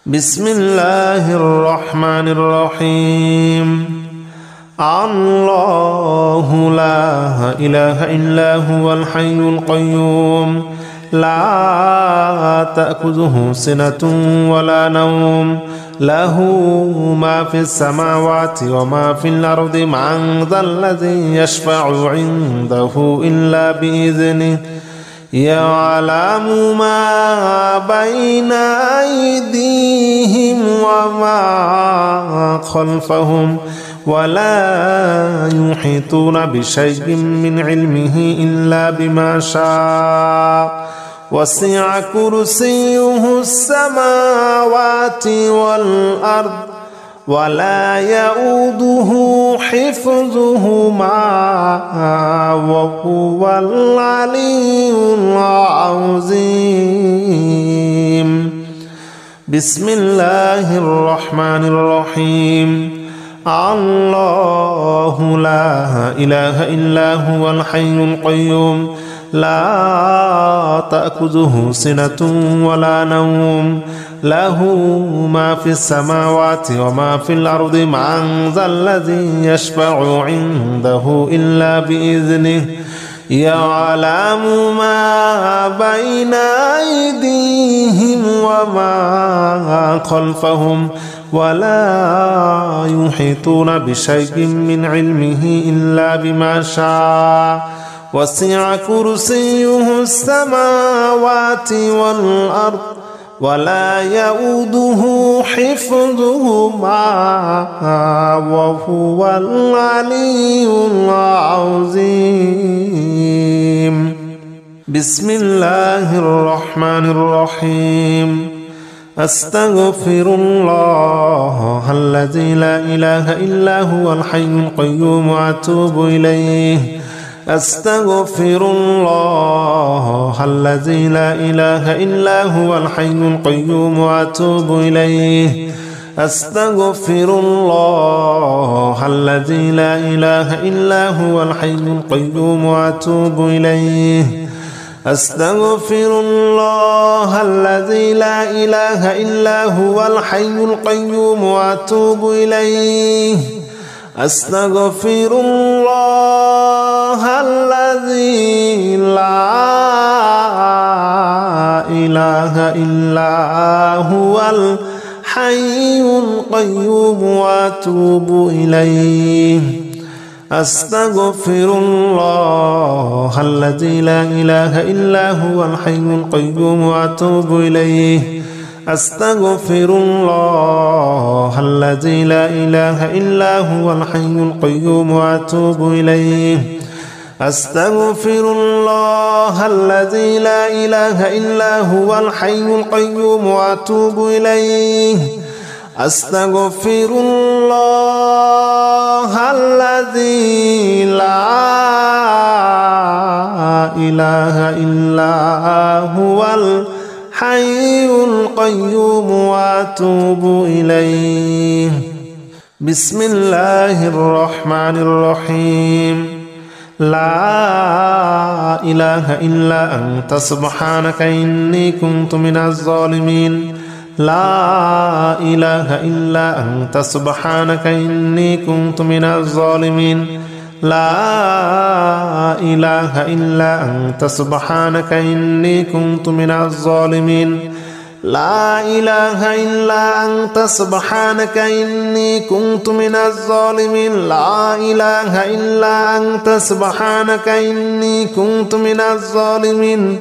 بسم الله الرحمن الرحيم. الله لا إله إلا هو الحي القيوم لا تأخذه سنة ولا نوم له ما في السماوات وما في الأرض من ذا الذي يشفع عنده إلا بإذنه يعلم ما بين أيديهم وما خلفهم ولا يحيطون بشيء من علمه إلا بما شاء وسع كرسيه السماوات والأرض ولا يؤوده حفظهما وهو العلي العظيم. بسم الله الرحمن الرحيم. الله لا إله إلا هو الحي القيوم لا تأخذه سنة ولا نوم له ما في السماوات وما في الأرض من ذا الذي يشفع عنده إلا بإذنه يعلم ما بين أيديهم وما خلفهم ولا يحيطون بشيء من علمه إلا بما شاء وسع كرسيه السماوات والأرض ولا يؤوده حفظهما وهو العلي العظيم. بسم الله الرحمن الرحيم. أستغفر الله الذي لا إله إلا هو الحي القيوم وأتوب إليه. أستغفر الله الذي لا إله إلا هو الحي القيوم وأتوب إليه. أستغفر الله الذي لا إله إلا هو الحي القيوم وأتوب إليه. أستغفر الله الذي لا إله إلا هو الحي القيوم وأتوب إليه. أستغفر الله الذي لا إله إلا هو الحي القيوم وأتوب إليه. أستغفر الله الذي لا إله إلا هو الحي القيوم وأتوب إليه. أستغفر الله الذي لا إله إلا هو الحي القيوم وأتوب إليه. أستغفر الله الذي لا إله إلا هو الحي القيوم وأتوب إليه. أستغفر الله الذي لا إله إلا هو الحي القيوم وأتوب إليه. بسم الله الرحمن الرحيم. لا إله إلا أنت سبحانك إني كنت من الظالمين. لا إله إلا أنت سبحانك إني كنت من الظالمين. لا إله إلا أنت سبحانك إني كنت من الظالمين. لا إله إلا أنت سبحانك إني كنت من الظالمين. لا إله إلا أنت سبحانك إني كنت من الظالمين.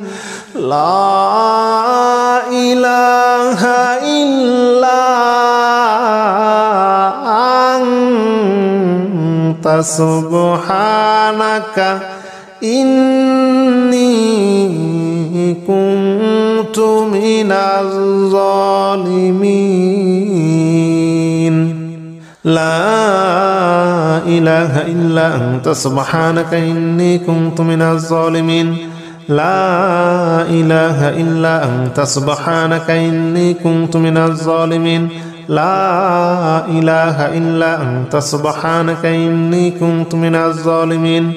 لا إله إلا أنت سبحانك إني كنت من الظالمين. لا إله إلا أنت سبحانك إني كنت من الظالمين. لا إله إلا أنت سبحانك إني كنت من الظالمين. لا إله إلا أنت سبحانك إني كنت من الظالمين.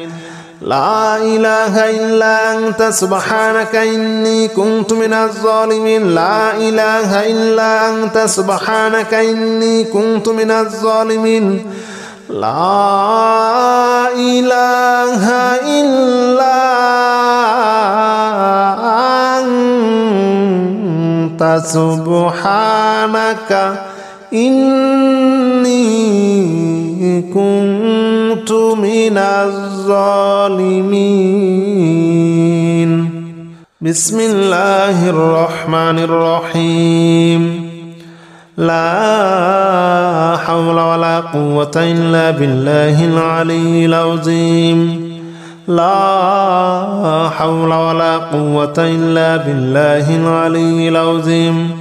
لا إله إلا أنت سبحانك إني كنت من الظالمين لا إله إلا أنت سبحانك إني كنت من الظالمين لا إله إلا أنت سبحانك إني كنت من الظالمين بسم الله الرحمن الرحيم لا حول ولا قوة إلا بالله العلي العظيم لا حول ولا قوة إلا بالله العلي العظيم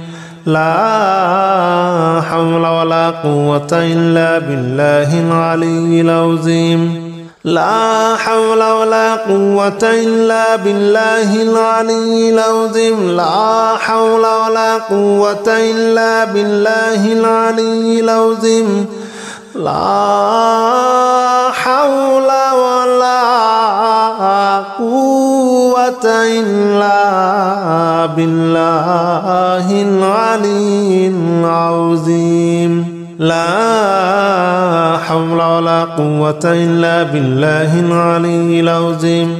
لا حول ولا قوة إلا بالله العلي العظيم لا حول ولا قوة إلا بالله العلي العظيم لا حول ولا قوة إلا بالله العلي العظيم لا حول ولا قوة إلا بالله العلي العظيم لا حول ولا قوة إلا بالله العلي العظيم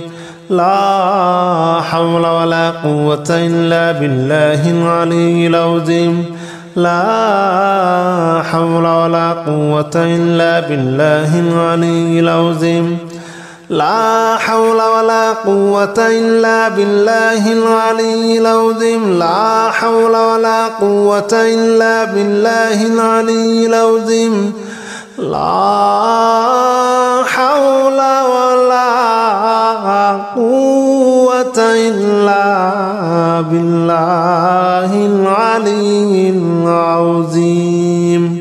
لا حول ولا قوة إلا بالله العلي العظيم لا حول ولا قوة إلا بالله العلي العظيم لا حول ولا قوة إلا بالله العلي العظيم لا حول ولا قوة إلا بالله العلي العظيم لا حول ولا قوة إلا بالله العلي العظيم